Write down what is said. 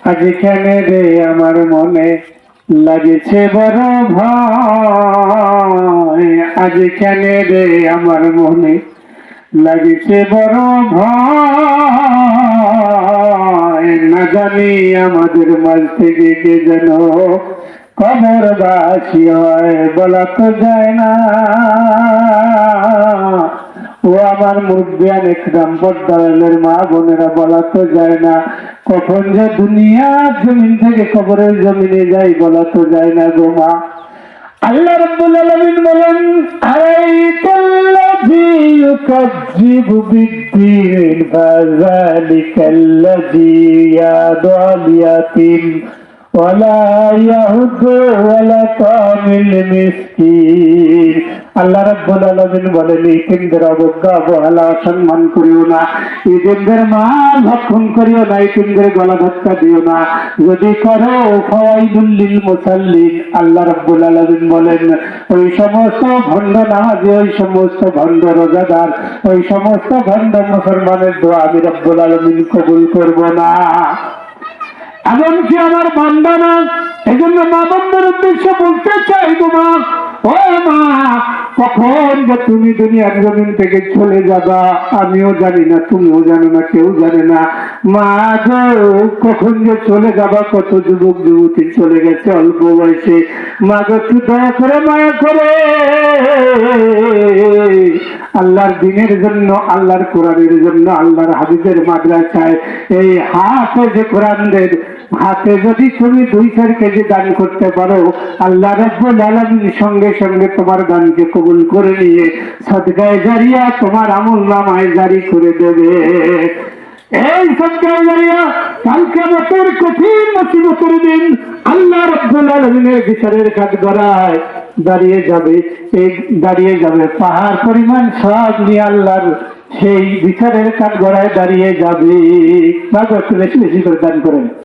আজ কেন রে আমার মনে লাগেছে বড় ভয়, আজ কেন রে আমার মনে লাগেছে বড় ভয়, না জানি আমাদের মাঝ থেকে কে যেন কবরবাসী হয়, বলা তো যায় না। ও আমার মুরব্বিয়ান একরাম পর্দারের মা বোনেরা, বলা তো যায় না কখন যে দুনিয়ার জমিন থেকে কবরের জমিনে যাই, বলা তো যায় না গো মা। আল্লাহ রাব্বুল আলামিন বলেন, আরাইতাল্লাযী ইউকাজ্জিবু বিদ্দীন ফাযালিকাল্লাযী ইয়াদুল ইয়াতীম ওয়ালা ইয়াহুদ্দু ওয়ালা তামিল মিসকিন। আল্লাহ রাব্বুল আলামিন বলেন, ইতিমদের অবজ্ঞা অবহেলা অসম্মান করিও না, ইতিমদের মাল ভক্ষণ করিও না, ইতিমদের গলা ধাক্কা দিও না, যদি করো ফাওয়াইদুল লিল মুসাল্লিন। আল্লাহ রাব্বুল আলামিন বলেন, ওই সমস্ত ভণ্ড নামাজি, ওই সমস্ত ভণ্ড রোজাদার, ওই সমস্ত ভণ্ড মুসলমানের দোয়া আমি রাব্বুল আলামিন কবুল করব না। এমনকি আমার বান্দা না। এজন্য মা বান্দার উদ্দেশ্যে বলতে চাই, মা ও মা, কখন যে তুমি দুনিয়ার জমিন থেকে চলে যাবা আমিও জানি না, তুমিও জানো না, কেউ জানে না। মা গো, কখন যে চলে যাবা, কত যুবক যুবতী চলে গেছে অল্প বয়সে। মা গো, একটু দয়া করে মায়া করে আল্লাহর দিনের জন্য, আল্লাহর কোরআনের জন্য, আল্লাহর হাদিসের মাদ্রাসায় এই হাফেজে কোরআনদের হাতে যদি তুমি 2-4 কেজি দান করতে পারো, আল্লাহ রাব্বুল আলামিন সঙ্গে সঙ্গে তোমার দানকে কবুল করে নিয়ে সদকায়ে জারিয়া তোমার আমলনামায় জারি করে দেবে। এই সদকায়ে জারিয়া কালকে মতের কঠিন মুসিবতের দিন আল্লাহ রাব্বুল আলামিনের বিচারের কাঠগড়ায় দাঁড়িয়ে যাবে। এই দাঁড়িয়ে যাবে পাহাড় পরিমাণ সব নিয়ে আল্লাহর সেই বিচারের কাঠগড়ায় দাঁড়িয়ে যাবে। বাবা, একটু বেশি বেশি করে দান করেন।